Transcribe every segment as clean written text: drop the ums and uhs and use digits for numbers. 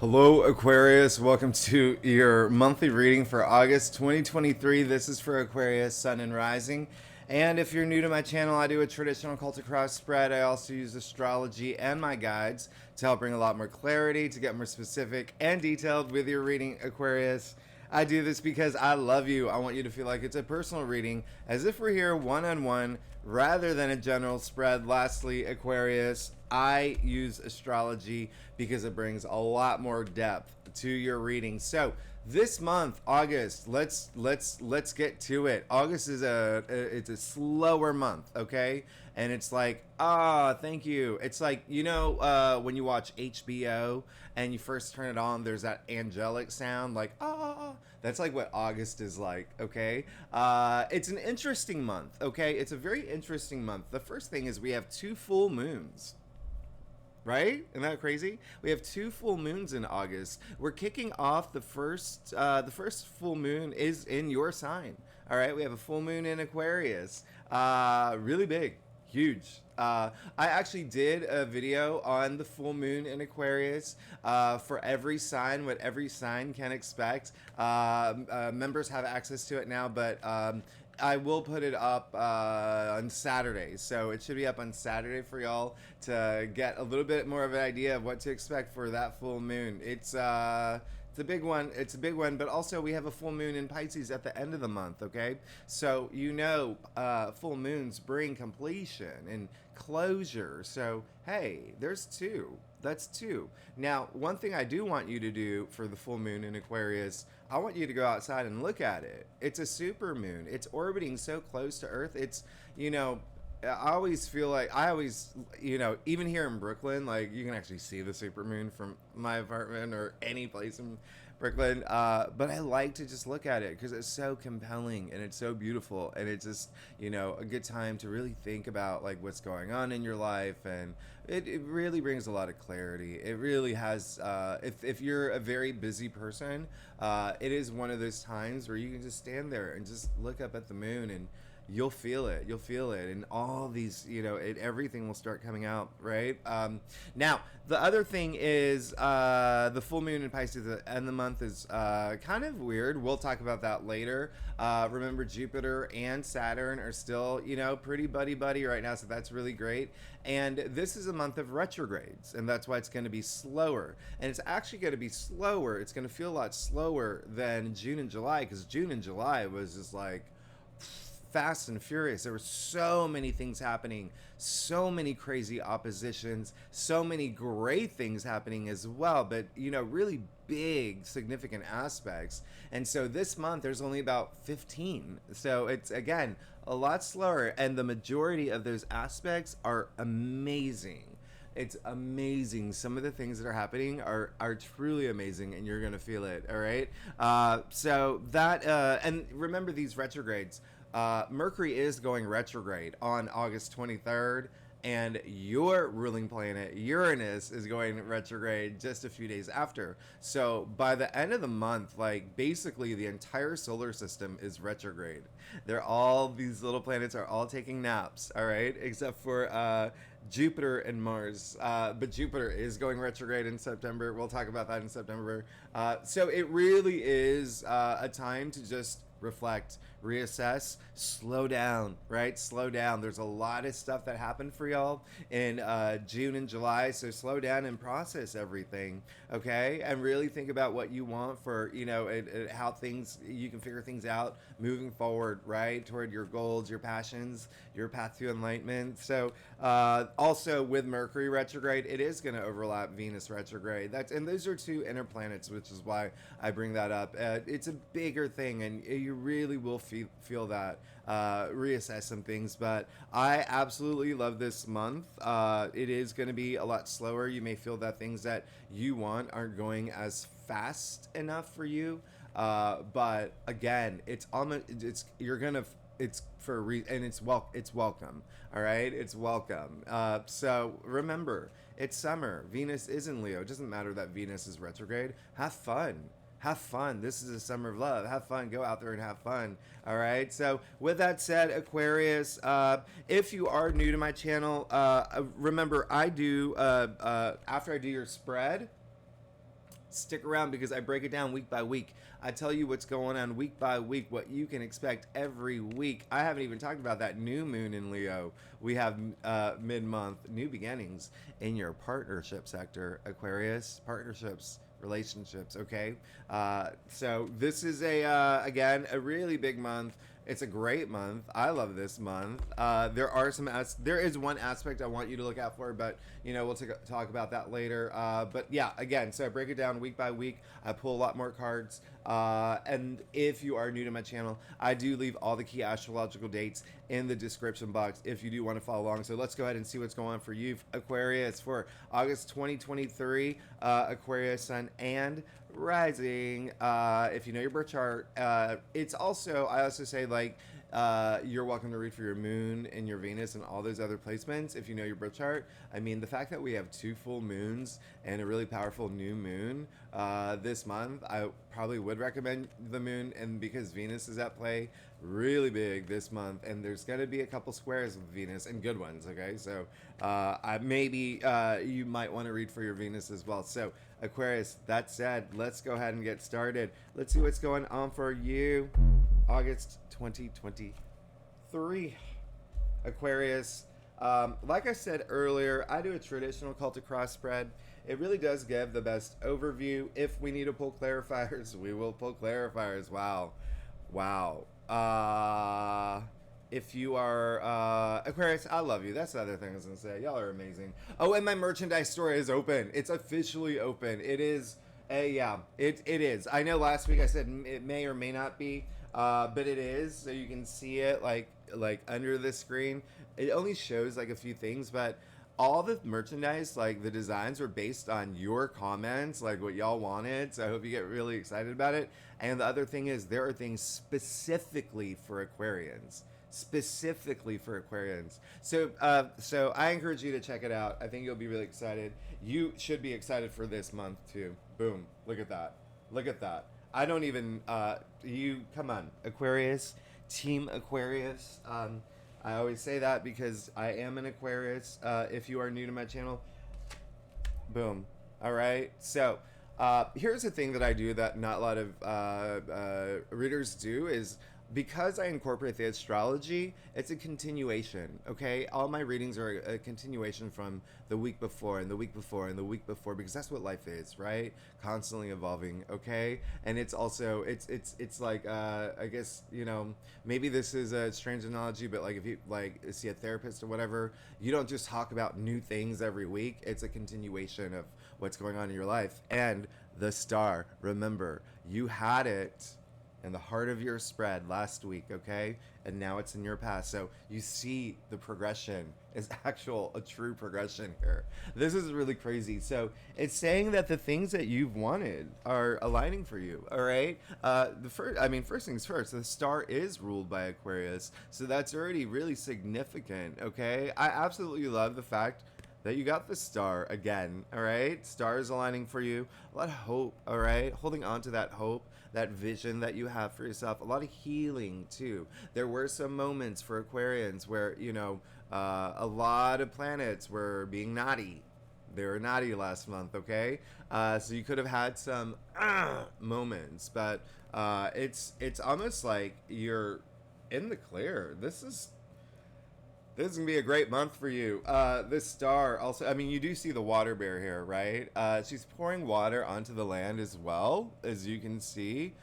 Hello, Aquarius. Welcome to your monthly reading for August 2023. This is for Aquarius, Sun and Rising. And if you're new to my channel, I do a traditional cultic cross spread. I also use astrology and my guides to help bring a lot more clarity, to get more specific and detailed with your reading, Aquarius. I do this because I love you. I want you to feel like it's a personal reading, as if we're here one-on-one rather than a general spread. Lastly, Aquarius, I use astrology because it brings a lot more depth to your reading. So this month, August, let's get to it. August is it's a slower month, okay? And it's like, thank you. It's like, when you watch HBO and you first turn it on, there's that angelic sound, like, that's like what August is like, okay? It's an interesting month, okay? It's a very interesting month. The first thing is we have 2 full moons. Right? Isn't that crazy? We have 2 full moons in August. We're kicking off the first full moon is in your sign. All right, we have a full moon in Aquarius. Really big, huge. I actually did a video on the full moon in Aquarius for every sign, what every sign can expect. Members have access to it now, but I will put it up on Saturday, so it should be up on Saturday for y'all to get a little bit more of an idea of what to expect for that full moon. It's a big one. It's a big one, but also we have a full moon in Pisces at the end of the month, okay? So, full moons bring completion and closure. So, hey, there's 2. That's 2. Now, one thing I do want you to do for the full moon in Aquarius, I want you to go outside and look at it. It's a super moon. It's orbiting so close to Earth. It's, I always feel like, even here in Brooklyn, like, you can actually see the super moon from my apartment or any place in Brooklyn. But I like to just look at it because it's so compelling and it's so beautiful. And it's just, a good time to really think about, like, what's going on in your life. And it really brings a lot of clarity. It really has, if you're a very busy person, it is one of those times where you can just stand there and just look up at the moon and you'll feel it. You'll feel it. And all these, everything will start coming out, right? Now, the other thing is the full moon in Pisces at the end of the month is kind of weird. We'll talk about that later. Remember, Jupiter and Saturn are still, pretty buddy-buddy right now, so that's really great. And this is a month of retrogrades, and that's why it's going to be slower. And it's actually going to be slower. It's going to feel a lot slower than June and July, because June and July was just like fast and furious. There were so many things happening, so many crazy oppositions, so many great things happening as well, but really big significant aspects. And so this month there's only about 15, so it's again a lot slower, and the majority of those aspects are amazing. It's amazing. Some of the things that are happening are truly amazing, and you're gonna feel it. All right. So that and remember these retrogrades. Mercury is going retrograde on August 23rd, and your ruling planet, Uranus, is going retrograde just a few days after. So by the end of the month, like, basically the entire solar system is retrograde. These little planets are all taking naps, all right, except for Jupiter and Mars. But Jupiter is going retrograde in September. We'll talk about that in September. So it really is a time to just reflect, reassess, slow down, right? Slow down. There's a lot of stuff that happened for y'all in June and July, so slow down and process everything, okay? And really think about what you want for, how you can figure things out moving forward, right? Toward your goals, your passions, your path to enlightenment. So also with Mercury retrograde, it is going to overlap Venus retrograde. And those are 2 inner planets, which is why I bring that up. It's a bigger thing, and you really will feel that, reassess some things. But I absolutely love this month. It is going to be a lot slower. You may feel that things that you want aren't going as fast enough for you. But again, it's welcome. All right, it's welcome. So remember, it's summer. Venus is in Leo. It doesn't matter that Venus is retrograde. Have fun. Have fun. This is a summer of love. Have fun. Go out there and have fun. All right. So with that said, Aquarius, if you are new to my channel, remember I do, after I do your spread, Stick around because I break it down week by week. I tell you what's going on week by week, what you can expect every week. I haven't even talked about that new moon in Leo. We have mid-month new beginnings in your partnership sector, Aquarius. Partnerships, relationships, okay? So this is again, a really big month. It's a great month. I love this month. There is one aspect I want you to look out for, but we'll talk about that later. But yeah, again, so I break it down week by week. I pull a lot more cards. And if you are new to my channel, I do leave all the key astrological dates in the description box if you do want to follow along. So let's go ahead and see what's going on for you, Aquarius, for August 2023, Aquarius, Sun, and Rising. If you know your birth chart, I also say, like, you're welcome to read for your moon and your Venus and all those other placements if you know your birth chart. I mean, the fact that we have 2 full moons and a really powerful new moon this month, I probably would recommend the moon, and because Venus is at play really big this month, and there's going to be a couple squares with Venus, and good ones, okay? So maybe you might want to read for your Venus as well. So Aquarius, that said, let's go ahead and get started. Let's see what's going on for you August 2023, Aquarius. Like I said earlier, I do a traditional cultic cross spread. It really does give the best overview. If we need to pull clarifiers, we will pull clarifiers. Wow. If you are Aquarius, I love you. That's the other thing I was going to say. Y'all are amazing. Oh, and my merchandise store is open. It's officially open. It is. Yeah, it is. I know last week I said it may or may not be, but it is. So you can see it like under the screen. It only shows like a few things, but all the merchandise, like the designs, were based on your comments, like what y'all wanted. So I hope you get really excited about it. And the other thing is, there are things specifically for Aquarians. So I encourage you to check it out. I think you'll be really excited. You should be excited for this month too. Boom. Look at that. I don't even come on, Aquarius, team Aquarius. I always say that because I am an Aquarius. If you are new to my channel, boom. All right. So here's the thing that I do that not a lot of readers do is, because I incorporate the astrology, it's a continuation, okay? All my readings are a continuation from the week before and the week before and the week before, because that's what life is, right? Constantly evolving, okay? And it's also, it's like, I guess, maybe this is a strange analogy, but like if you like see a therapist or whatever, you don't just talk about new things every week. It's a continuation of what's going on in your life. And the star, remember, you had it in the heart of your spread last week, okay? And now it's in your past. So you see the progression is a true progression here. This is really crazy. So it's saying that the things that you've wanted are aligning for you, all right? First things first, the star is ruled by Aquarius. So that's already really significant, okay? I absolutely love the fact that you got the star again, all right? Stars aligning for you. A lot of hope, all right? Holding on to that hope, that vision that you have for yourself. A lot of healing, too. There were some moments for Aquarians where, a lot of planets were being naughty. They were naughty last month, okay? So you could have had some moments, but it's almost like you're in the clear. This is gonna be a great month for you. This star also, you do see the water bear here, right? She's pouring water onto the land as well, as you can see.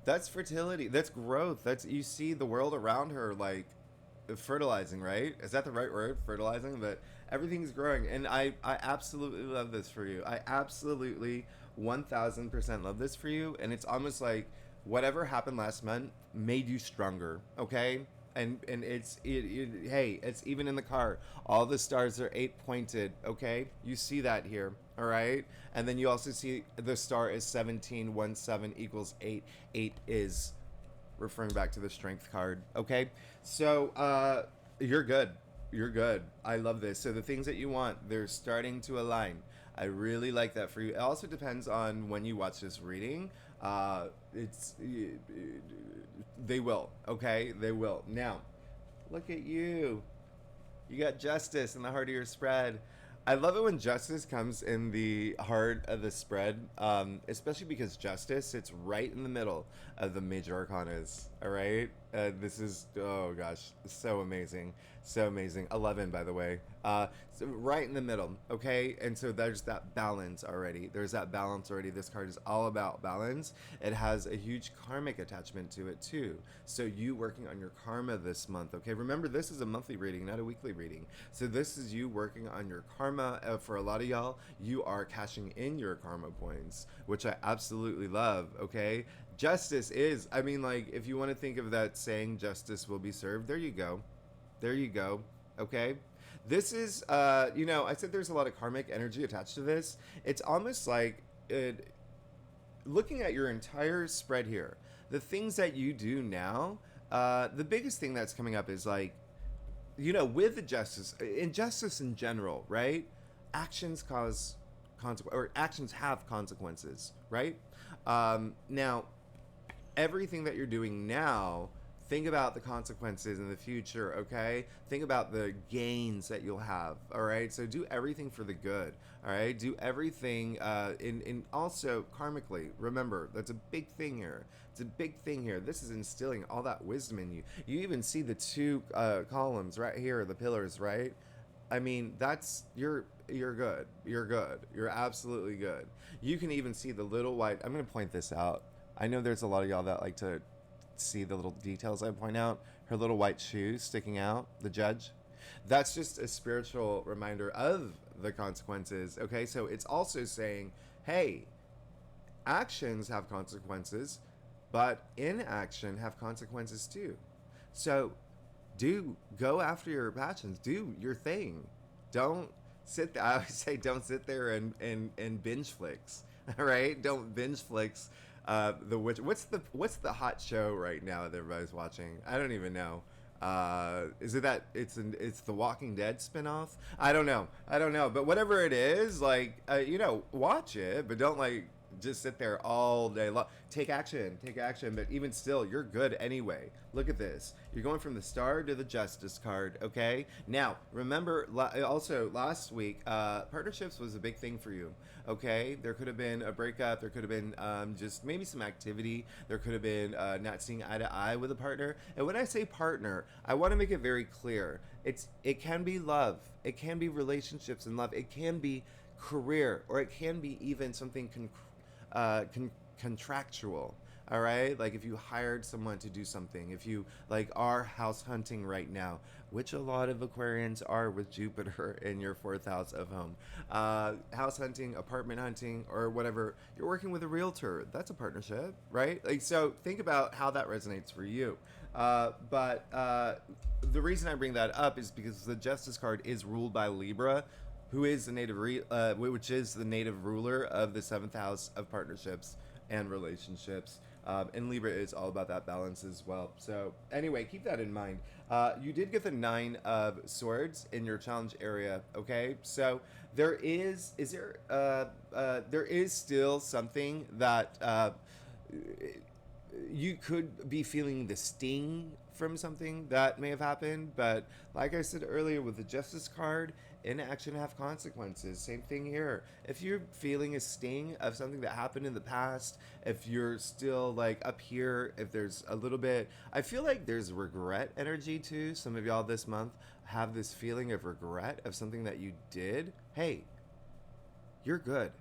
That's fertility. That's growth. You see the world around her, like, fertilizing, right? Is that the right word? Fertilizing? But everything's growing. And I absolutely love this for you. I absolutely 1000% love this for you. And it's almost like whatever happened last month made you stronger, okay? And it's even in the card. All the stars are 8-pointed, okay? You see that here, all right? And then you also see the star is 17, 1, 7 equals 8. 8 is referring back to the strength card, okay? So you're good. You're good. I love this. So the things that you want, they're starting to align. I really like that for you. It also depends on when you watch this reading. They will, okay? They will. Now, look at you. You got justice in the heart of your spread. I love it when justice comes in the heart of the spread, especially because justice sits right in the middle of the major arcanas. All right, this is, oh gosh, so amazing, so amazing. 11, by the way, so right in the middle. Okay, and so there's that balance already. There's that balance already. This card is all about balance. It has a huge karmic attachment to it too. So you working on your karma this month. Okay, remember this is a monthly reading, not a weekly reading. So this is you working on your karma. For a lot of y'all, you are cashing in your karma points, which I absolutely love. Okay, justice is, I mean, like, if you want to think of that saying, justice will be served, there you go, there you go. Okay, this is you know, I said there's a lot of karmic energy attached to this. It's almost like looking at your entire spread here, the things that you do now, the biggest thing that's coming up is like, you know, with the injustice in general, right? Actions cause consequences, or actions have consequences, right? Now, everything that you're doing now, think about the consequences in the future, okay? Think about the gains that you'll have, all right? So do everything for the good, all right? Do everything in also karmically. Remember, that's a big thing here. It's a big thing here. This is instilling all that wisdom in you. You even see the two columns right here, the pillars, right? I mean, that's, you're good. You're good. You're absolutely good. You can even see the little white, I'm going to point this out. I know there's a lot of y'all that like to see the little details I point out. Her little white shoes sticking out, the judge. That's just a spiritual reminder of the consequences. Okay, so it's also saying, hey, actions have consequences, but inaction have consequences too. So go after your passions, do your thing. Don't sit there. I always say, don't sit there and binge flicks. All right, don't binge flicks. The witch. What's the hot show right now that everybody's watching? I don't even know. Is it that it's the Walking Dead spinoff? I don't know. But whatever it is, like, you know, watch it, but don't like just sit there all day long. Take action. But even still, you're good anyway. Look at this. You're going from the Star to the Justice card. Okay. Now remember, also last week, partnerships was a big thing for you. Okay. There could have been a breakup. There could have been just maybe some activity. There could have been not seeing eye to eye with a partner. And when I say partner, I want to make it very clear. It can be love. It can be relationships and love. It can be career, or it can be even something contractual. All right, like if you hired someone to do something, if you like are house hunting right now, which a lot of Aquarians are with Jupiter in your 4th house of home, house hunting, apartment hunting, or whatever, you're working with a realtor, that's a partnership, right? Like, so think about how that resonates for you. But the reason I bring that up is because the Justice card is ruled by Libra, who is the native, which is the native ruler of the 7th house of partnerships and relationships. And Libra is all about that balance as well. So anyway, keep that in mind. You did get the 9 of Swords in your challenge area. Okay, so there is still something that you could be feeling the sting from something that may have happened, but like I said earlier, with the Justice card, inaction have consequences. Same thing here. If you're feeling a sting of something that happened in the past, if you're still like up here, if there's a little bit, I feel like there's regret energy too. Some of y'all this month have this feeling of regret of something that you did. Hey, you're good.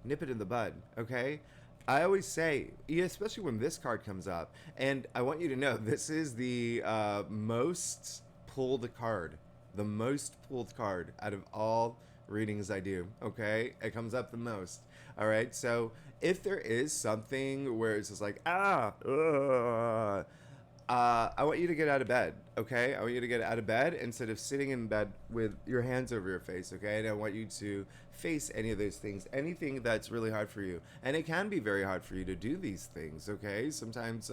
Nip it in the bud, okay? I always say, especially when this card comes up, and I want you to know, this is the most pulled card. The most pulled card out of all readings I do, okay? It comes up the most, all right? So if there is something where it's just like, I want you to get out of bed, okay? I want you to get out of bed instead of sitting in bed with your hands over your face, okay? And I want you to face any of those things, anything that's really hard for you. And it can be very hard for you to do these things, okay? Sometimes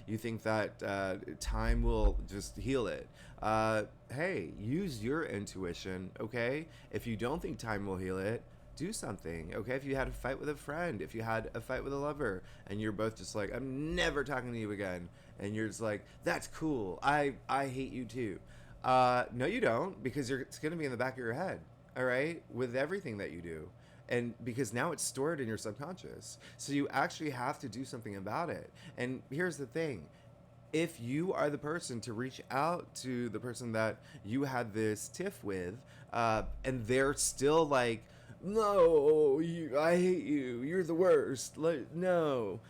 you think that time will just heal it. Hey, use your intuition, okay? If you don't think time will heal it, do something, okay? If you had a fight with a friend, if you had a fight with a lover, and you're both just like, I'm never talking to you again, and you're just like, that's cool, I hate you too. No, you don't, because it's gonna be in the back of your head, all right, with everything that you do. And because now it's stored in your subconscious. So you actually have to do something about it. And here's the thing, if you are the person to reach out to the person that you had this tiff with, and they're still like, no, I hate you, you're the worst, like, no,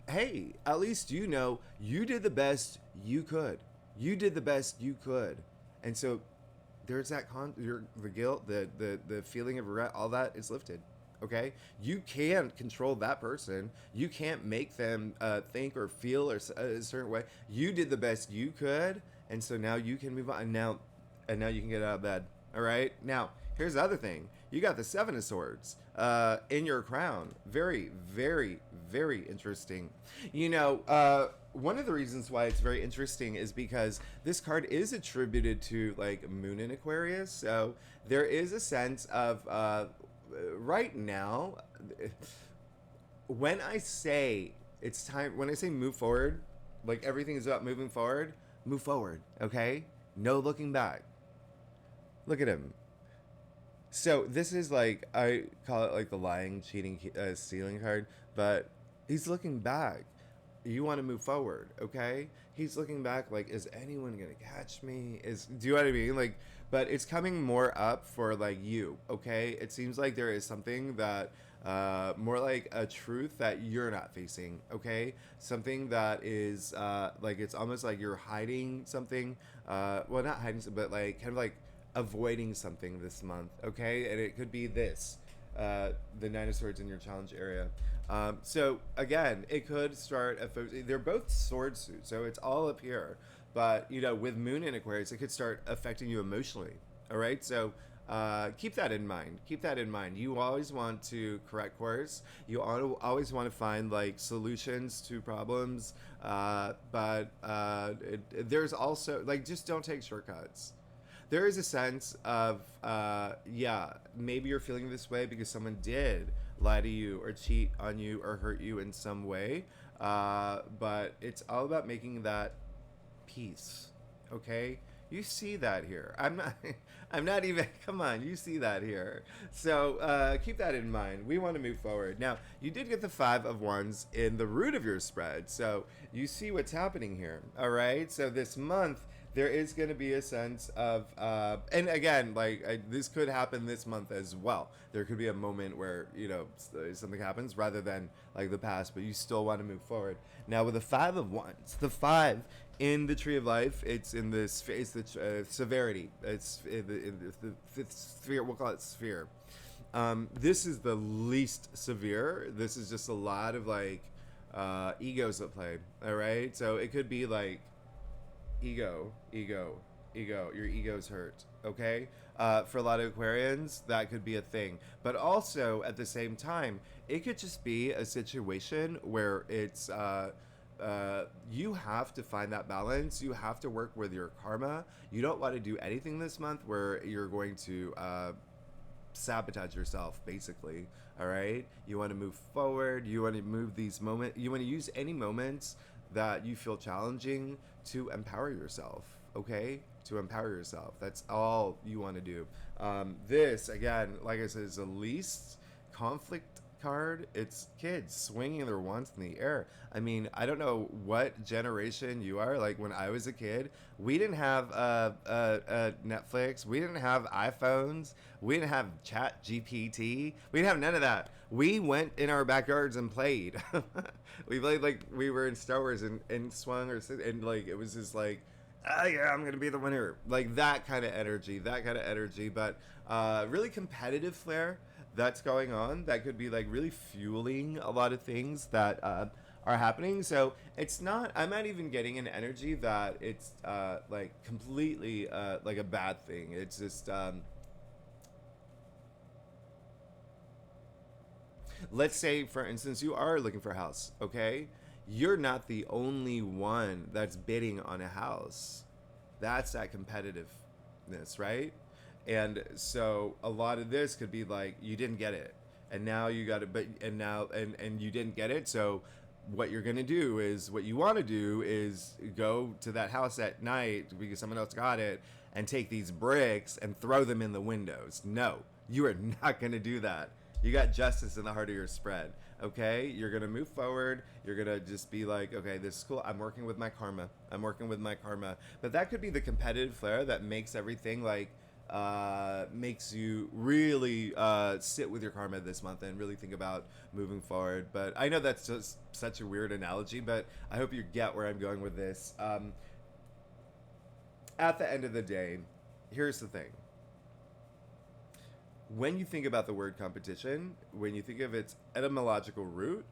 hey, at least you know you did the best you could. You did the best you could. And so there's that the guilt, the feeling of regret, all that is lifted. Okay, you can't control that person. You can't make them think or feel or a certain way. You did the best you could, and so now you can move on. And now you can get out of bed. All right. Now here's the other thing. You got the Seven of Swords in your crown. Very, very, very interesting. You know, one of the reasons why it's very interesting is because this card is attributed to like Moon in Aquarius. So there is a sense of right now, when I say it's time, when I say move forward, like everything is about moving forward, move forward, okay? No looking back. Look at him. So this is like, I call it like the lying, cheating, stealing card, but he's looking back. You want to move forward, okay? He's looking back like, is anyone gonna catch me? Do you know what I mean? Like, but it's coming more up for like you, okay? It seems like there is something that more like a truth that you're not facing, okay? Something that is like, it's almost like you're hiding something. Well, not hiding, but like kind of like avoiding something this month, okay? And it could be this. The Nine of Swords in your challenge area. So again, it could start they're both sword suits, so it's all up here. But you know, with Moon in Aquarius, it could start affecting you emotionally. All right, so keep that in mind. Keep that in mind. You always want to correct course. You always want to find like solutions to problems. But there's also like, just don't take shortcuts. There is a sense of, yeah, maybe you're feeling this way because someone did lie to you or cheat on you or hurt you in some way. But it's all about making that peace, okay? You see that here. I'm not even, come on, you see that here. So keep that in mind. We want to move forward. Now, you did get the Five of Wands in the root of your spread. So you see what's happening here, all right? So this month, there is going to be a sense of, and again, like this could happen this month as well. There could be a moment where, you know, something happens rather than like the past, but you still want to move forward. Now with the Five of Wands, the five in the Tree of Life, it's in this, it's the severity. It's in the fifth sphere, we'll call it sphere. This is the least severe. This is just a lot of like egos at play, all right? So it could be like, ego, your ego's hurt, okay? For a lot of Aquarians, that could be a thing. But also, at the same time, it could just be a situation where it's, you have to find that balance. You have to work with your karma. You don't want to do anything this month where you're going to sabotage yourself, basically, all right? You want to move forward. You want to move these moments. You want to use any moments that you feel challenging to empower yourself, okay? To empower yourself. That's all you want to do. This, again, like I said, is the least conflict card. It's kids swinging their wands in the air. I mean, I don't know what generation you are. Like when I was a kid, we didn't have Netflix. We didn't have iPhones. We didn't have Chat GPT. We didn't have none of that. We went in our backyards and played. We played like we were in Star Wars and swung and like it was just like, oh yeah, I'm gonna be the winner. Like that kind of energy. But really competitive flair that's going on that could be like really fueling a lot of things that are happening. So it's not, I'm not even getting an energy that it's like completely like a bad thing. It's just let's say, for instance, you are looking for a house, okay? You're not the only one that's bidding on a house. That's that competitiveness, right? And so a lot of this could be like, you didn't get it. And now you got it, and you didn't get it. So what you're going to do is, what you want to do is go to that house at night because someone else got it and take these bricks and throw them in the windows. No, you are not going to do that. You got justice in the heart of your spread, okay? You're going to move forward. You're going to just be like, okay, this is cool. I'm working with my karma. I'm working with my karma. But that could be the competitive flair that makes everything like, makes you really sit with your karma this month and really think about moving forward. But I know that's just such a weird analogy, but I hope you get where I'm going with this. At the end of the day, here's the thing. When you think about the word competition, when you think of its etymological root,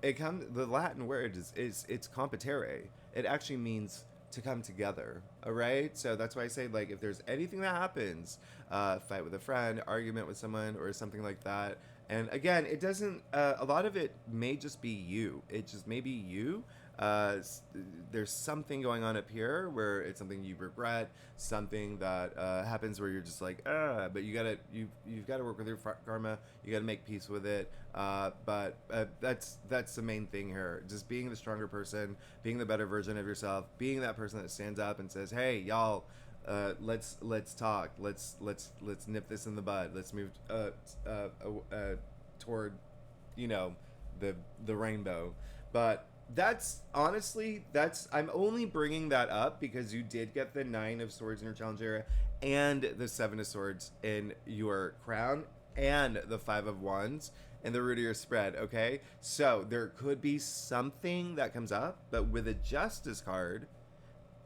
the Latin word is it's competere. It actually means to come together. All right, so that's why I say, like, if there's anything that happens, fight with a friend, argument with someone, or something like that. And again, it doesn't. A lot of it may just be you. It just may be you. There's something going on up here where it's something you regret, something that happens where you're just like, but you've got to work with your karma. You got to make peace with it. But that's the main thing here. Just being the stronger person, being the better version of yourself, being that person that stands up and says, hey, y'all, let's talk. Let's nip this in the bud. Let's move toward, the rainbow. But that's honestly, I'm only bringing that up because you did get the 9 of Swords in your challenge area and the 7 of Swords in your crown and the 5 of Wands in the root of your spread. Okay, so there could be something that comes up, but with a Justice card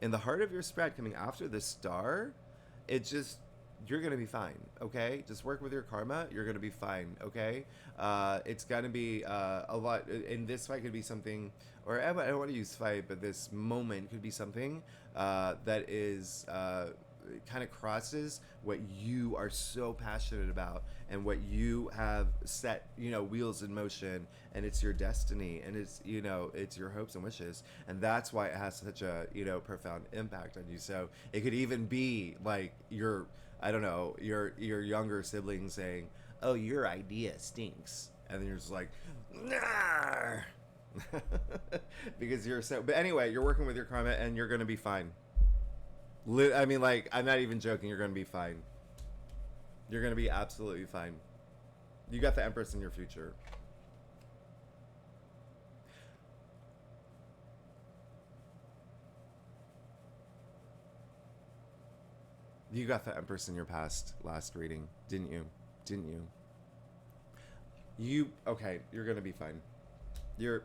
in the heart of your spread coming after the Star, it just, you're gonna be fine. Okay, just work with your karma. You're gonna be fine. Okay, it's gonna be a lot. And this fight could be something, or I don't want to use fight, but this moment could be something that is kind of crosses what you are so passionate about and what you have set, wheels in motion, and it's your destiny, and it's your hopes and wishes, and that's why it has such a profound impact on you. So it could even be like your younger sibling saying, oh, your idea stinks, and then you're just like, nah. Because you're so, but anyway, you're working with your karma and you're gonna be fine. I mean, like, I'm not even joking. You're gonna be fine. You're gonna be absolutely fine. You got the Empress in your future. You got the Empress in your past last reading, didn't you? Okay, you're gonna be fine. You're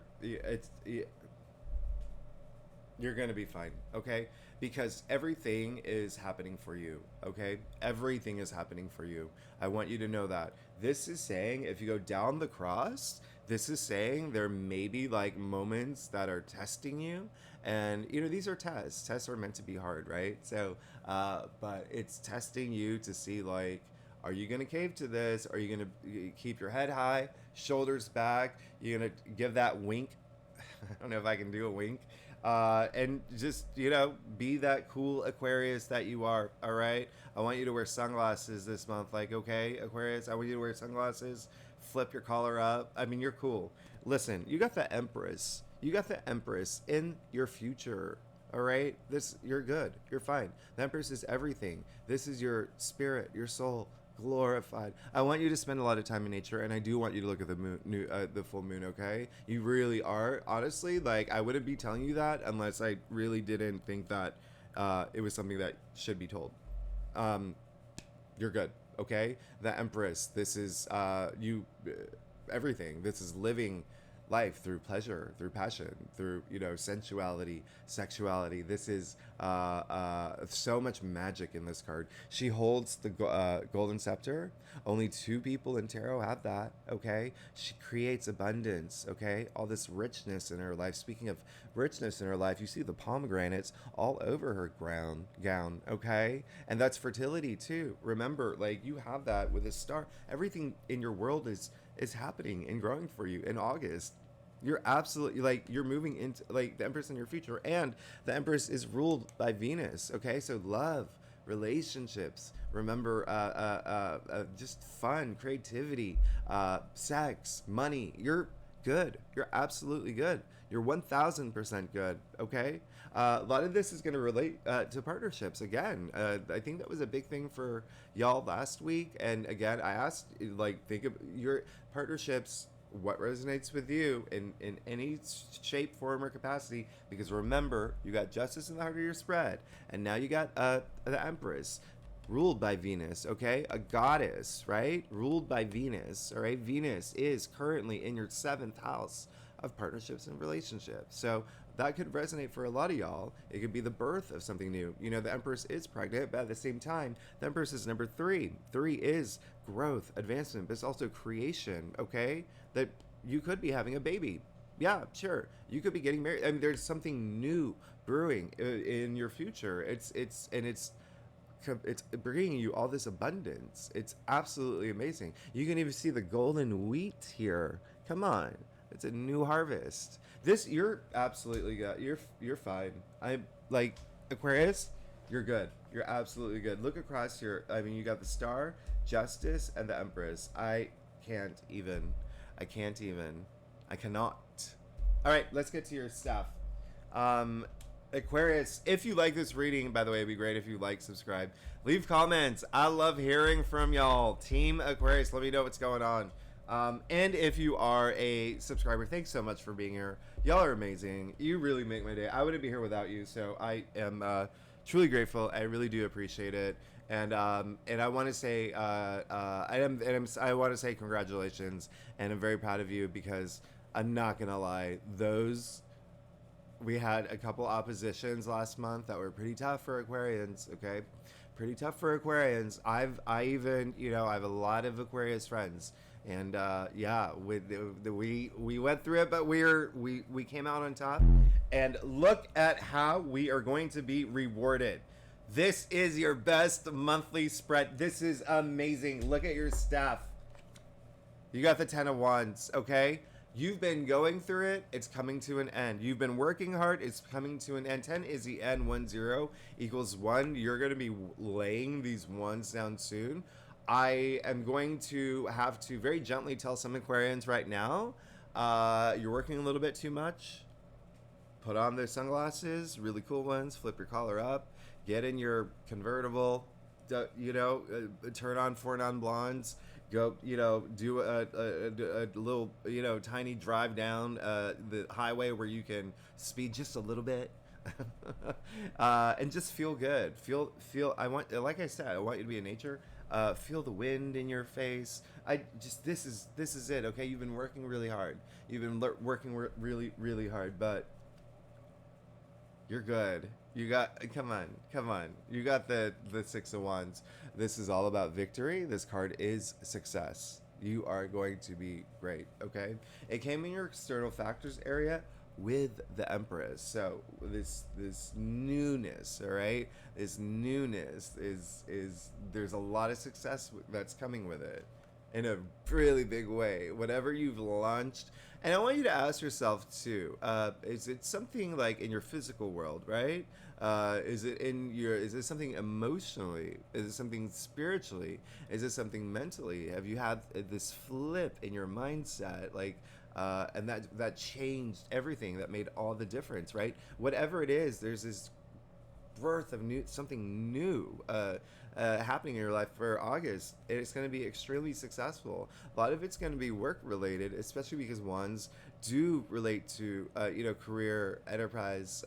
gonna be fine, okay? Because everything is happening for you, okay? Everything is happening for you. I want you to know that. This is saying, if you go down the cross, this is saying there may be like moments that are testing you. And, these are tests. Tests are meant to be hard, right? So, but it's testing you to see, like, are you going to cave to this? Are you going to keep your head high, shoulders back? You're going to give that wink. I don't know if I can do a wink. And just, be that cool Aquarius that you are, all right? I want you to wear sunglasses this month. Like, okay, Aquarius, I want you to wear sunglasses, flip your collar up. I mean, you're cool. Listen, you got the Empress. You got the Empress in your future, all right? You're good. You're fine. The Empress is everything. This is your spirit, your soul, glorified. I want you to spend a lot of time in nature, and I do want you to look at the moon, the full moon. Okay, you really are. Honestly, like, I wouldn't be telling you that unless I really didn't think that it was something that should be told. You're good. Okay, the Empress. This is everything. This is living life through pleasure, through passion, through sensuality, sexuality. This is so much magic in this card. She holds the golden scepter. Only 2 people in tarot have that. Okay, she creates abundance. Okay, all this richness in her life. Speaking of richness in her life, you see the pomegranates all over her gown. Okay, and that's fertility too. Remember, like, you have that with a star. Everything in your world is happening and growing for you in August. You're absolutely, like, you're moving into, like, the Empress in your future, and the Empress is ruled by Venus. Okay, so love, relationships, remember, just fun, creativity, sex, money. You're good. You're absolutely good. You're 1000% good. Okay. A lot of this is going to relate to partnerships. Again, I think that was a big thing for y'all last week. And again, I asked, like, think of your partnerships. What resonates with you in any shape, form, or capacity? Because remember, you got justice in the heart of your spread, and now you got the Empress, ruled by Venus, okay? A goddess, right? Ruled by Venus, all right? Venus is currently in your 7th house of partnerships and relationships. So that could resonate for a lot of y'all. It could be the birth of something new. You know, the Empress is pregnant, but at the same time, the Empress is number 3. 3 is growth, advancement, but it's also creation, okay? That you could be having a baby. Yeah, sure. You could be getting married. I mean, there's something new brewing in your future. It's bringing you all this abundance. It's absolutely amazing. You can even see the golden wheat here. Come on. It's a new harvest. This, you're absolutely good. You're fine. I'm like, Aquarius, you're good. You're absolutely good. Look across here. I mean, you got the Star, Justice, and the Empress. I cannot. All right, let's get to your stuff. Aquarius, if you like this reading, by the way, it'd be great if you like, subscribe, leave comments. I love hearing from y'all. Team Aquarius, let me know what's going on. And if you are a subscriber, thanks so much for being here. Y'all are amazing. You really make my day. I wouldn't be here without you, so I am truly grateful. I really do appreciate it. And I want to say I want to say congratulations, and I'm very proud of you, because I'm not gonna lie, we had a couple oppositions last month that were pretty tough for Aquarians. Okay, pretty tough for Aquarians. I even, you know, I have a lot of Aquarius friends, and yeah, we went through it, but we came out on top. And look at how we are going to be rewarded. This is your best monthly spread. This is amazing. Look at your stuff. You got the 10 of Wands, okay? You've been going through it. It's coming to an end. You've been working hard. It's coming to an end. 10 is the end. 1 0 equals 1. You're going to be laying these ones down soon. I am going to have to very gently tell some Aquarians right now, you're working a little bit too much. Put on their sunglasses, really cool ones. Flip your collar up. Get in your convertible. You know, turn on 4 non-blondes. Go, you know, do a little, you know, tiny drive down the highway where you can speed just a little bit, and just feel good. Feel. I want, like I said, I want you to be in nature. Feel the wind in your face. This is it. Okay, you've been working really hard. You've been working really hard, but you're good. You got, come on. You got the 6 of Wands. This is all about victory. This card is success. You are going to be great, okay? It came in your external factors area with the Empress. So this newness, all right? This newness is there's a lot of success that's coming with it in a really big way. Whatever you've launched. And I want you to ask yourself too, is it something like in your physical world, right? Is it something emotionally? Is it something spiritually? Is it something mentally? Have you had this flip in your mindset, like, and that changed everything, that made all the difference, right? Whatever it is, there's this birth of something new happening in your life for August. It's going to be extremely successful. A lot of it's going to be work related, especially because Wands do relate to you know, career, enterprise,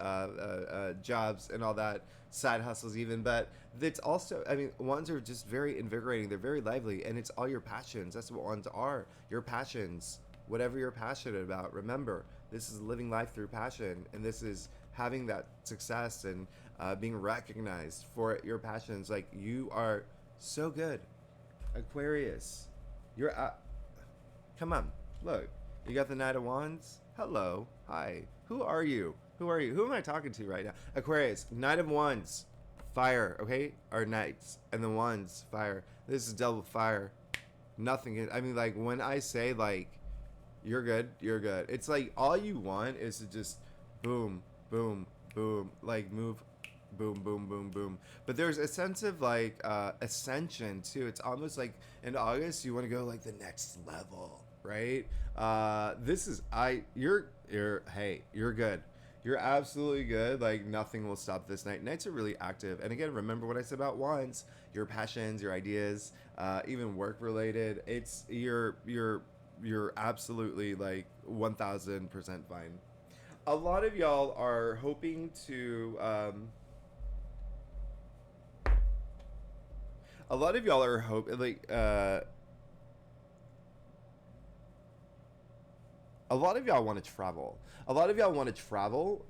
jobs, and all that, side hustles even. But it's also, I mean, Wands are just very invigorating. They're very lively, and it's all your passions. That's what Wands are. Your passions, whatever you're passionate about. Remember, this is living life through passion, and this is having that success and being recognized for your passions. Like, you are so good, Aquarius. You're come on, look, you got the Knight of Wands. Hello, hi, who are you? Who am I talking to right now? Aquarius, Knight of Wands, fire, okay? Our knights, and the Wands, fire. This is double fire. Nothing, I mean, like, when I say, like, you're good, it's like all you want is to just boom, boom, boom, like, move, boom, boom, boom, boom. But there's a sense of, like, ascension too. It's almost like in August you want to go like the next level. right? This is you're good. You're absolutely good. Like nothing will stop this night. Nights are really active. And again, remember what I said about wands, your passions, your ideas, even work related. It's you're absolutely like 1000% fine. A lot of y'all are hoping to a lot of y'all are a lot of y'all want to travel. A lot of y'all want to travel.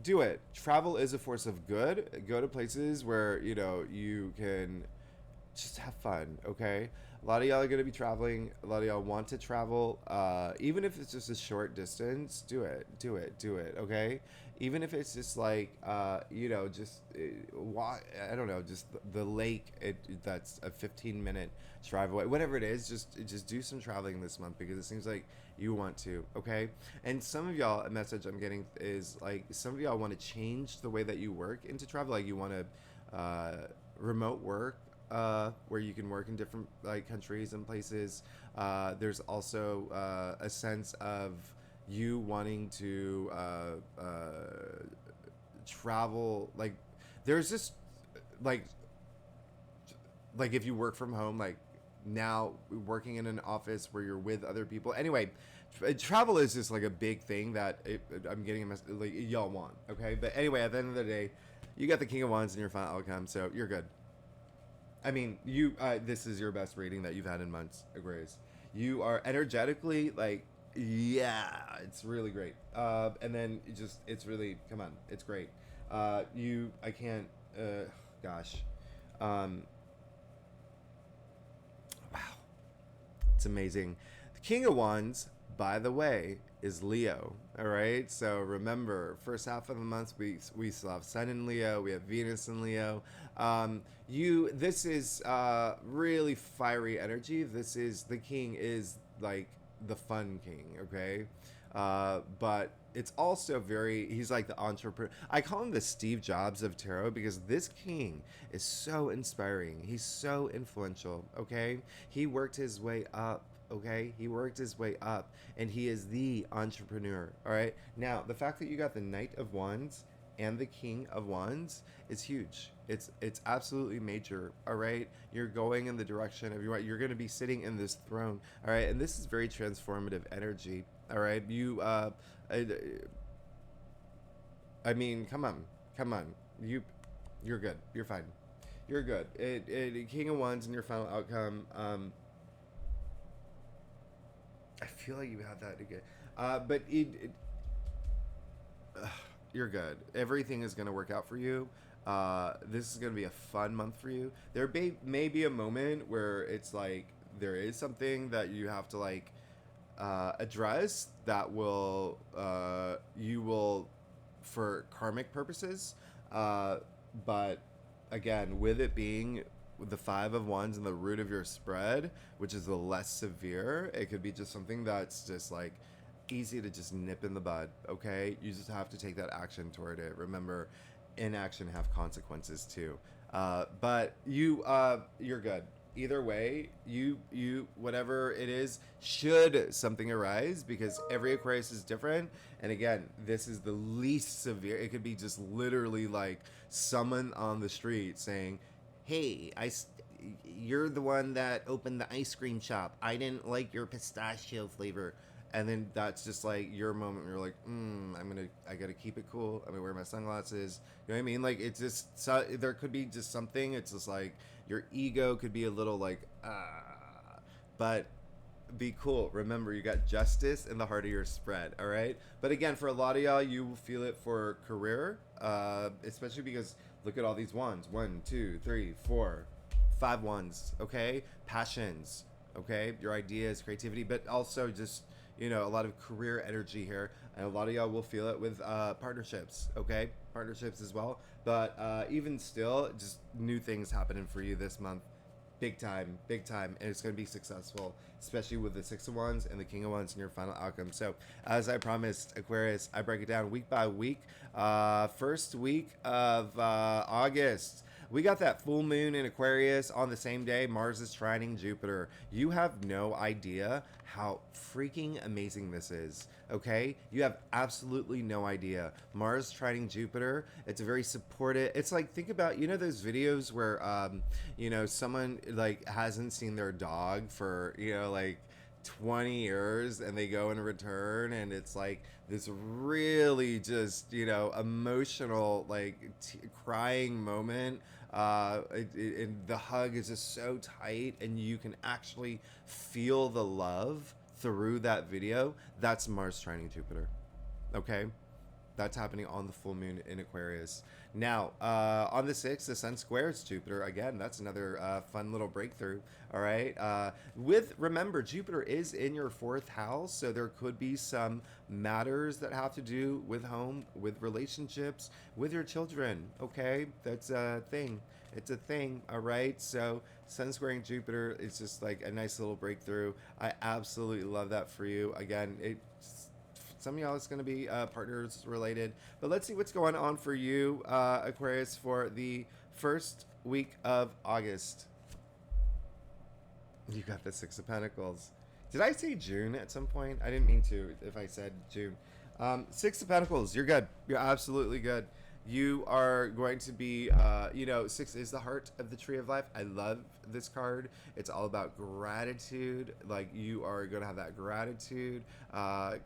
Do it. Travel is a force of good. Go to places where you can just have fun. Okay. A lot of y'all are going to be traveling. A lot of y'all want to travel. Even if it's just a short distance, do it. Do it. Do it. Okay. Even if it's just like just walk. I don't know, just the lake. That's a 15-minute drive away. Whatever it is, just do some traveling this month because it seems like you want to. Okay. And some of y'all, a message I'm getting is like some of y'all want to change the way that you work into travel. Like you want to remote work. Where you can work in different like countries and places. There's also a sense of you wanting to travel. Like there's just like if you work from home, like now working in an office where you're with other people. Anyway, travel is just like a big thing that I'm getting a message like y'all want. Okay, but anyway, at the end of the day, you got the King of Wands in your final outcome, so you're good. I mean, this is your best reading that you've had in months, Aquarius. You are energetically like, yeah, it's really great. And then it's really, come on, it's great. I can't, gosh, wow, it's amazing. The King of Wands, by the way, is Leo. All right. So remember, first half of the month we still have Sun in Leo. We have Venus in Leo. This is really fiery energy. The king is like the fun king. Okay. But it's also he's like the entrepreneur. I call him the Steve Jobs of tarot because this king is so inspiring. He's so influential. Okay. He worked his way up. Okay, he worked his way up and he is the entrepreneur. All right, now the fact that you got the Knight of Wands and the King of Wands is huge. It's absolutely major. All right, you're going in the direction of you're going to be sitting in this throne. All right, and this is very transformative energy. All right, I mean, come on, you're good. You're fine. You're good. King of Wands in your final outcome. I feel like you have that again. But you're good. Everything is going to work out for you. This is going to be a fun month for you. There may be a moment where it's like there is something that you have to like address that you will for karmic purposes. But again, with it being the Five of Wands and the root of your spread, which is the less severe, it could be just something that's just like easy to just nip in the bud. Okay, you just have to take that action toward it. Remember, inaction have consequences too. But you're good either way. You whatever it is, should something arise, because every Aquarius is different, and again, this is the least severe. It could be just literally like someone on the street saying, hey, you're the one that opened the ice cream shop. I didn't like your pistachio flavor. And then that's just like your moment where you're like, I gotta keep it cool. I'm gonna wear my sunglasses. You know what I mean? Like, it's just, there could be just something. It's just like your ego could be a little like, but be cool. Remember, you got justice in the heart of your spread. All right. But again, for a lot of y'all, you will feel it for career, especially because look at all these wands. 1, 2, 3, 4, 5 wands. Okay. Passions. Okay. Your ideas, creativity, but also just, a lot of career energy here. And a lot of y'all will feel it with partnerships. Okay. Partnerships as well. But even still, just new things happening for you this month. Big time, and it's going to be successful, especially with the Six of Wands and the King of Wands in your final outcome. So, as I promised, Aquarius, I break it down week by week. First week of August, we got that full moon in Aquarius on the same day. Mars is trining Jupiter. You have no idea how freaking amazing this is, okay? You have absolutely no idea. Mars trining Jupiter, it's a very supportive, it's like, think about, you know, those videos where, you know, someone like hasn't seen their dog for, you know, like 20 years and they go and return, and it's like this really just, you know, emotional, like crying moment. And the hug is just so tight and you can actually feel the love through that video. That's Mars trining Jupiter, okay? That's happening on the full moon in Aquarius. Now, on the 6th, the Sun squares Jupiter. Again, that's another fun little breakthrough, all right? Remember, Jupiter is in your 4th house, so there could be some matters that have to do with home, with relationships, with your children, okay? That's a thing. It's a thing, all right? So, Sun squaring Jupiter is just like a nice little breakthrough. I absolutely love that for you. Again, some of y'all it's going to be partners related. But let's see what's going on for you, Aquarius, for the first week of August. You got the 6 of Pentacles. Did I say June at some point? I didn't mean to if I said June. 6 of Pentacles, you're good. You're absolutely good. You are going to be, you know, 6 is the heart of the tree of life. I love this card. It's all about gratitude. Like, you are going to have that gratitude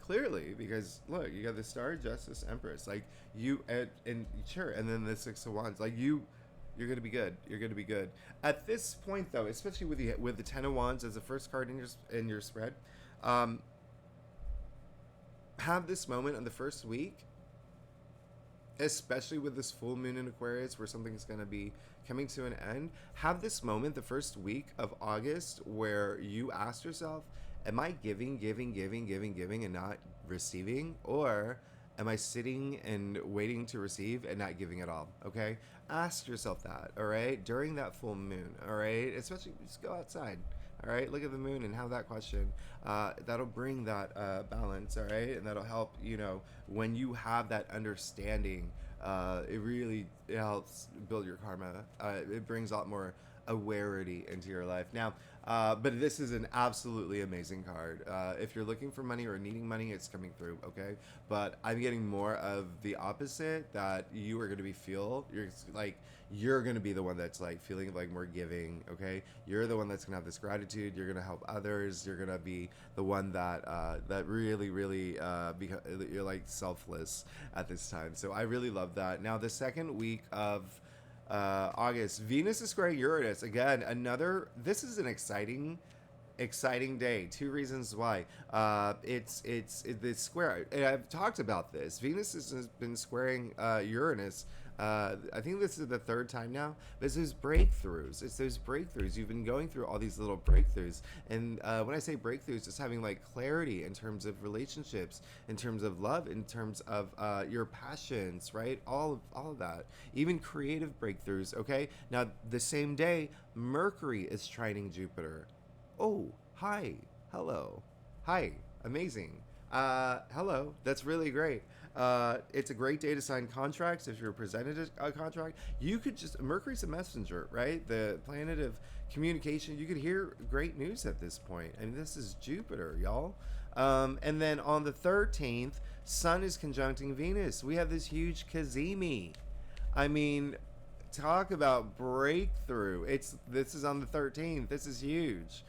clearly because, look, you got the Star, Justice, Empress. Like, you, and sure, and then the 6 of Wands. Like, you're going to be good. You're going to be good. At this point, though, especially with the 10 of Wands as the first card in your spread, have this moment on the first week, especially with this full moon in Aquarius where something's going to be coming to an end. Have this moment the first week of August where you ask yourself, am I giving and not receiving? Or am I sitting and waiting to receive and not giving at all? Okay? Ask yourself that, all right? During that full moon, all right? Especially, just go outside. All right, look at the moon and have that question. That'll bring that balance, all right? And that'll help, you know, when you have that understanding, it helps build your karma. It brings a lot more awareness into your life. Now, but this is an absolutely amazing card. If you're looking for money or needing money, it's coming through, okay? But I'm getting more of the opposite, that you are going to be you're going to be the one that's like feeling like more giving, okay? You're the one that's going to have this gratitude. You're going to help others. You're going to be the one that that really you're like selfless at this time. So I really love that. Now, the second week of August, Venus is squaring Uranus. Again, this is an exciting day. 2 reasons why. It's the square, and I've talked about this. Venus has been squaring Uranus. I think this is the 3rd time now. But it's those breakthroughs. You've been going through all these little breakthroughs. And when I say breakthroughs, it's having like clarity in terms of relationships, in terms of love, in terms of your passions, right? All of that. Even creative breakthroughs, okay? Now, the same day, Mercury is trining Jupiter. Oh, hi. Hello. Hi. Amazing. Hello. That's really great. It's a great day to sign contracts. If you're presented a contract, you could Mercury's a messenger, right? The planet of communication. You could hear great news at this point. I mean, this is Jupiter, y'all. And then on the 13th, Sun is conjuncting Venus. We have this huge Cazimi. I mean, talk about breakthrough. This is on the 13th. This is huge.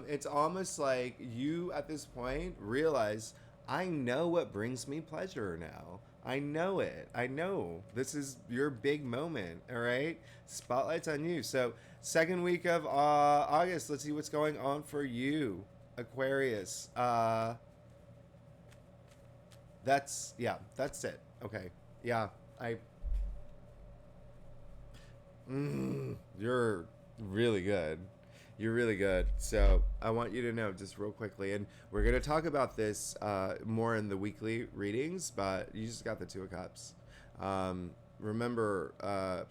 It's almost like you at this point realize, I know what brings me pleasure now. I know it. I know this is your big moment. All right. Spotlight's on you. So 2nd week of August, let's see what's going on for you, Aquarius. That's it. Okay. Yeah. You're really good. You're really good. So I want you to know just real quickly, and we're going to talk about this more in the weekly readings, but you just got the 2 of Cups. Remember,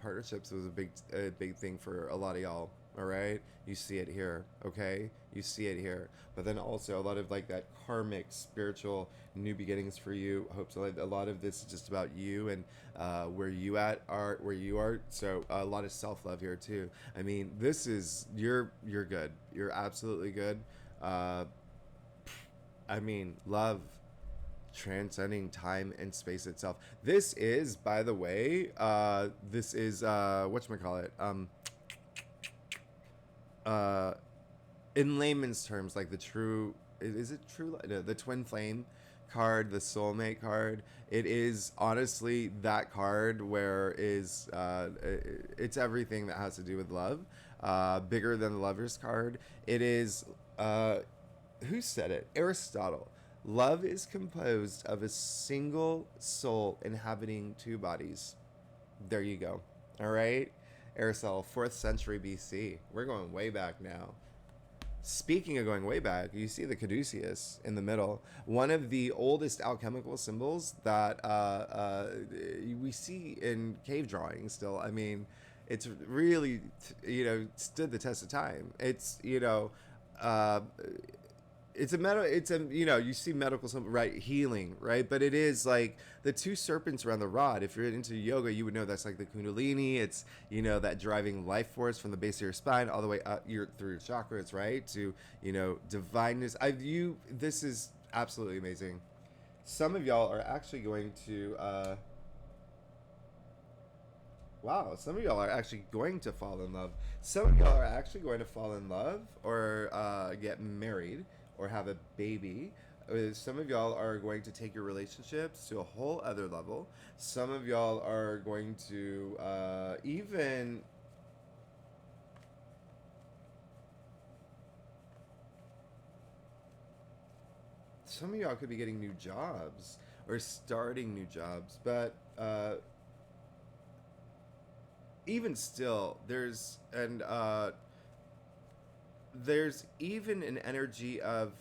partnerships was a big thing for a lot of y'all. All right, you see it here. Okay, you see it here. But then also a lot of like that karmic, spiritual new beginnings for you. I hope so. Like, a lot of this is just about you and where you are, where you are. So a lot of self love here too. I mean, this is you're good. You're absolutely good. Uh, I mean, love transcending time and space itself. This is, by the way, this is whatchamacallit? Uh in layman's terms, like the true, is it true? No, the twin flame card, the soulmate card. It is honestly that card where is it's everything that has to do with love. Bigger than the Lovers card. It is who said it? Aristotle. Love is composed of a single soul inhabiting two bodies. There you go. All right. Aristotle, 4th century BC. We're going way back now. Speaking of going way back, you see the caduceus in the middle, one of the oldest alchemical symbols that we see in cave drawings still. I mean, it's really, stood the test of time. It's, uh, it's a you see medical symbol, right, healing, right, but it is like the two serpents around the rod. If you're into yoga, you would know that's like the kundalini. It's that driving life force from the base of your spine all the way up through your chakras, right, to divineness. This is absolutely amazing. Some of y'all are actually going to wow, some of y'all are actually going to fall in love. Some of y'all are actually going to fall in love or get married or have a baby. Some of y'all are going to take your relationships to a whole other level. Some of y'all are going to even... Some of y'all could be getting new jobs or starting new jobs. But even still, there's even an energy of,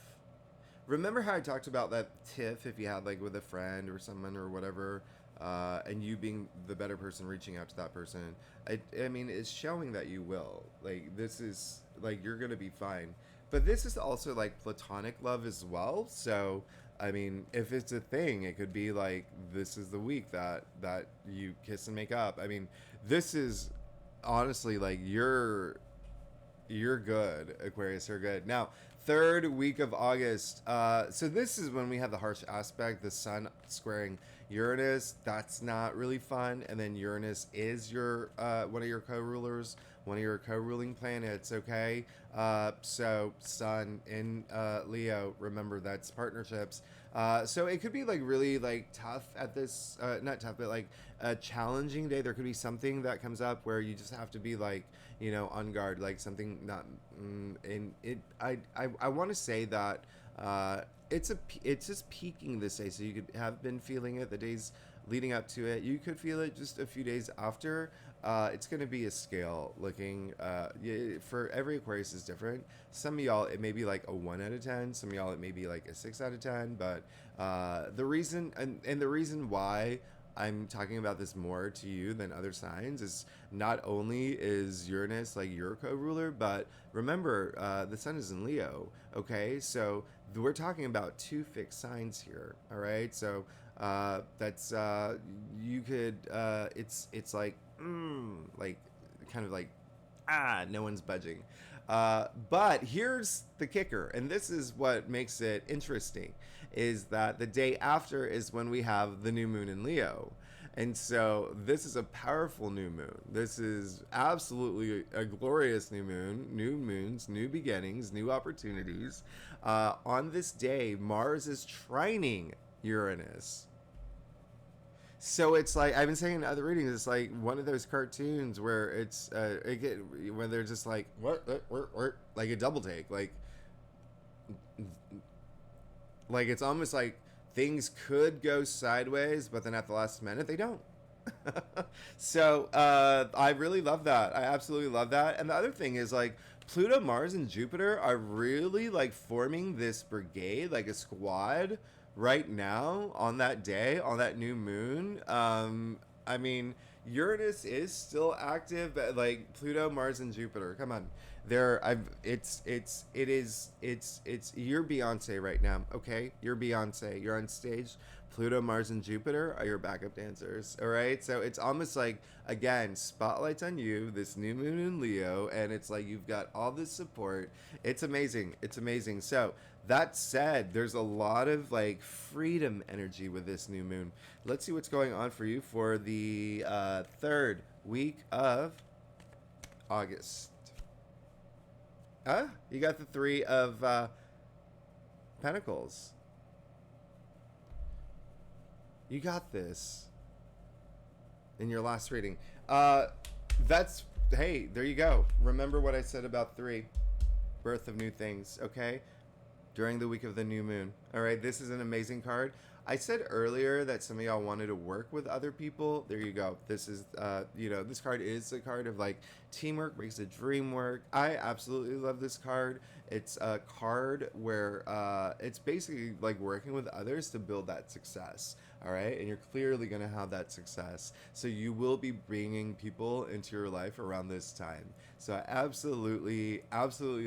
remember how I talked about that tiff if you had like with a friend or someone or whatever, and you being the better person reaching out to that person. I mean, it's showing that you will. Like, this is like, you're gonna be fine. But this is also like platonic love as well. So I mean, if it's a thing, it could be like, this is the week that you kiss and make up. I mean, this is honestly like you're good, Aquarius. You're good. Now, 3rd week of August. So this is when we have the harsh aspect, the sun squaring Uranus. That's not really fun. And then Uranus is your one of your co-rulers, one of your co-ruling planets. Okay. So sun in Leo. Remember, that's partnerships. So it could be like really like tough at this, not tough, but like a challenging day. There could be something that comes up where you just have to be like, on guard, like something not, and it, I want to say that, it's just peaking this day. So you could have been feeling it the days leading up to it. You could feel it just a few days after. It's going to be a scale looking, for every Aquarius is different. Some of y'all, it may be like a 1 out of 10. Some of y'all, it may be like a 6 out of 10. But the reason, and the reason why I'm talking about this more to you than other signs is not only is Uranus like your co-ruler, but remember, the sun is in Leo. Okay, so we're talking about 2 fixed signs here. All right, so that's you could it's like kind of like no one's budging. But here's the kicker, and this is what makes it interesting, is that the day after is when we have the new moon in Leo. And so this is a powerful new moon. This is absolutely a glorious new moon, new moons, new beginnings, new opportunities. On this day, Mars is trining Uranus. So it's like, I've been saying in other readings, it's like one of those cartoons where it's when they're just like what, like a double take, like it's almost like things could go sideways, but then at the last minute they don't. So I really love that. I absolutely love that. And the other thing is, like, Pluto, Mars, and Jupiter are really like forming this brigade, like a squad right now on that day, on that new moon. I mean, Uranus is still active, but like Pluto, Mars, and Jupiter. Come on, there. It's you're Beyonce right now. Okay, you're Beyonce. You're on stage. Pluto, Mars, and Jupiter are your backup dancers. All right, so it's almost like, again, spotlights on you. This new moon in Leo, and it's like you've got all this support. It's amazing. It's amazing. So that said, there's a lot of like freedom energy with this new moon. Let's see what's going on for you for the third week of August. You got the Three of Pentacles. You got this in your last reading. That's, hey, there you go. Remember what I said about 3, birth of new things, okay? During the week of the new moon. All right, this is an amazing card. I said earlier that some of y'all wanted to work with other people. There you go. This is, this card is a card of like teamwork makes the dream work. I absolutely love this card. It's a card where it's basically like working with others to build that success. All right, and you're clearly going to have that success. So you will be bringing people into your life around this time. So I absolutely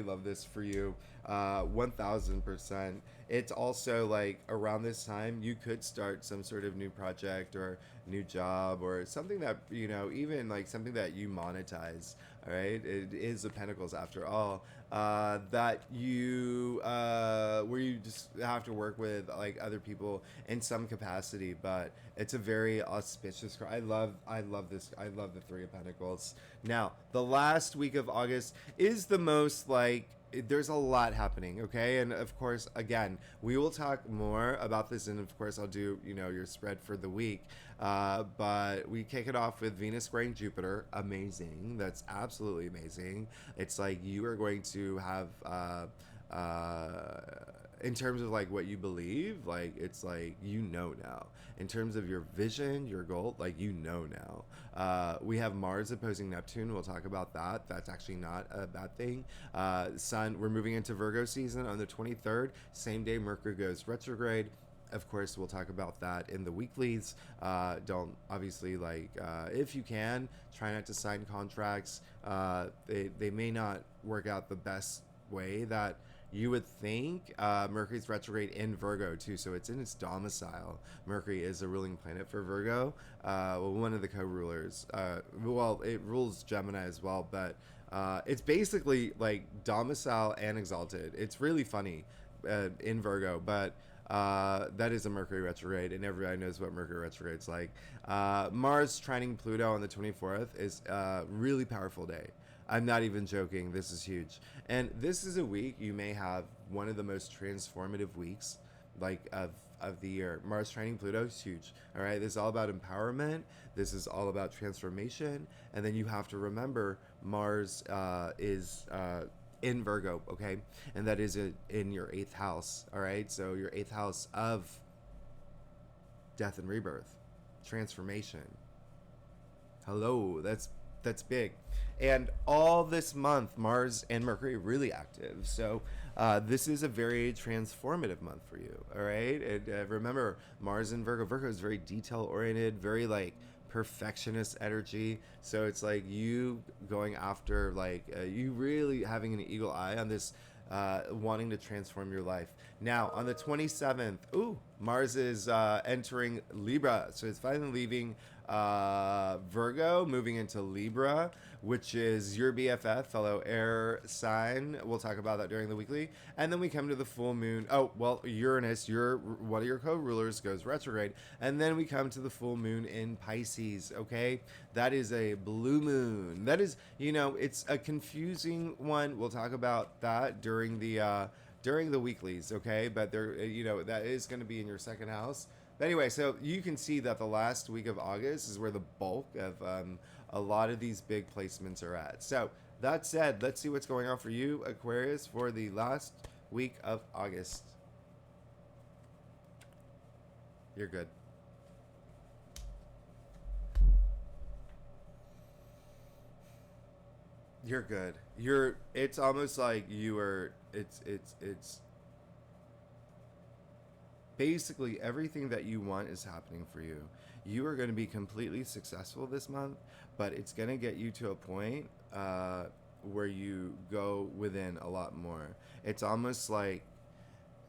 love this for you. 1000%. It's also like around this time you could start some sort of new project or new job or something that, even like something that you monetize. All right, it is the Pentacles after all, that you where you just have to work with like other people in some capacity, but it's a very auspicious card. I love this. I love the Three of Pentacles. Now the last week of August is the most like, there's a lot happening, okay? And of course, again, we will talk more about this, and of course I'll do, your spread for the week, but we kick it off with Venus squaring Jupiter. Amazing. That's absolutely amazing. It's like you are going to have in terms of like what you believe, like it's like now. In terms of your vision, your goal, like now. We have Mars opposing Neptune. We'll talk about that. That's actually not a bad thing. Sun, we're moving into Virgo season on the 23rd. Same day Mercury goes retrograde. Of course, we'll talk about that in the weeklies. Don't obviously if you can, try not to sign contracts. They may not work out the best way that you would think. Mercury's retrograde in Virgo too, so it's in its domicile. Mercury is a ruling planet for Virgo. One of the co-rulers. It rules Gemini as well, but it's basically like domicile and exalted. It's really funny in Virgo, but that is a Mercury retrograde, and everybody knows what Mercury retrograde's like. Mars trining Pluto on the 24th is a really powerful day. I'm not even joking. This is huge. And this is a week you may have one of the most transformative weeks of the year. Mars trining Pluto is huge. All right. This is all about empowerment. This is all about transformation. And then you have to remember Mars is in Virgo. Okay. And that is in your 8th house. All right. So your 8th house of death and rebirth, transformation. Hello. That's big. And all this month, Mars and Mercury really active. So this is a very transformative month for you. All right. And remember, Mars and Virgo. Virgo is very detail oriented, very like perfectionist energy. So it's like you going after you really having an eagle eye on this, wanting to transform your life. Now on the 27th, Mars is entering Libra. So it's finally leaving Virgo, moving into Libra, which is your BFF, fellow air sign. We'll talk about that during the weekly. And then we come to the full moon. Uranus, one of your co-rulers, goes retrograde. And then we come to the full moon in Pisces, okay? That is a blue moon. That is, it's a confusing one. We'll talk about that during the weeklies, okay? But there, that is going to be in your 2nd house. But anyway, so you can see that the last week of August is where the bulk of a lot of these big placements are at. So that said, let's see what's going on for you, Aquarius, for the last week of August. You're good. You're good. It's almost like you are, it's basically everything that you want is happening for you. You are going to be completely successful this month, but it's going to get you to a point where you go within a lot more. It's almost like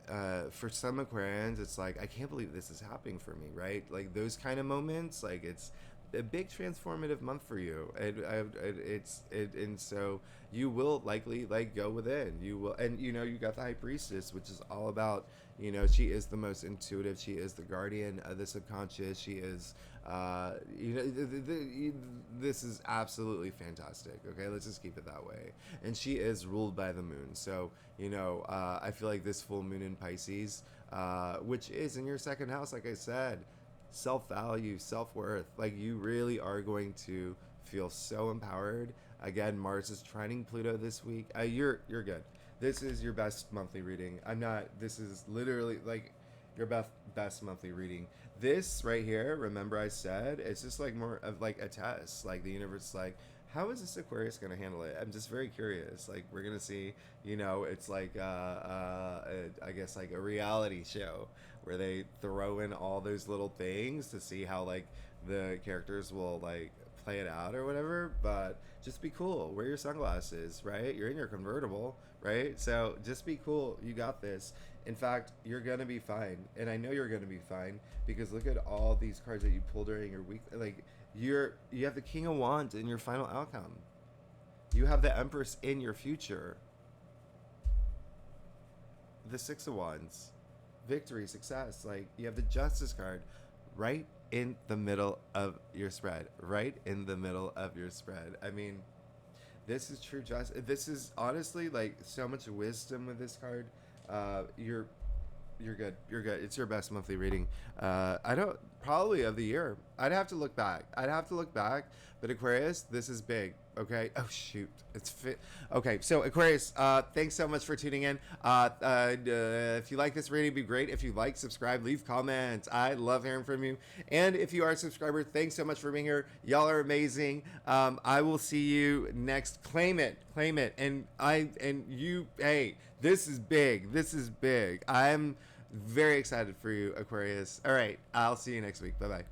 for some Aquarians, it's like, I can't believe this is happening for me, right? Like those kind of moments, like it's a big transformative month for you. And so you will likely like go within. You will, and you know, you got the High Priestess, which is all about, you know, she is the most intuitive. She is the guardian of the subconscious. She is, you know, this is absolutely fantastic. Okay, let's just keep it that way. And she is ruled by the moon. So, you know, I feel like this full moon in Pisces, which is in your second house, like I said, self-value, self-worth, like you really are going to feel so empowered. Again, Mars is trining Pluto this week. You're good. This is your best monthly reading. This is literally like your best monthly reading. This right here, remember I said, it's just like more of like a test. Like the universe is like, how is this Aquarius going to handle it? I'm just very curious. Like we're going to see, you know, it's like, I guess like a reality show where they throw in all those little things to see how like the characters will like play it out or whatever. But just be cool. Wear your sunglasses, right? You're in your convertible, right? So just be cool. You got this. In fact, you're going to be fine. And I know you're going to be fine because look at all these cards that you pulled during your week. Like you have the King of Wands in your final outcome. You have the Empress in your future. The Six of Wands. Victory, success. Like you have the Justice card right in the middle of your spread. Right in the middle of your spread. I mean, this is true justice. This is honestly like so much wisdom with this card. You're good. You're good. It's your best monthly reading. I don't probably of the year. I'd have to look back. But Aquarius, this is big. Okay. Oh shoot, it's fit. Okay, so Aquarius, thanks so much for tuning in. If you like this reading, it'd be great if you like, subscribe, leave comments. I love hearing from you. And if you are a subscriber, thanks so much for being here. Y'all are amazing. I will see you next. Claim it. And you. Hey, this is big. I'm very excited for you, Aquarius. All right, I'll see you next week. Bye bye.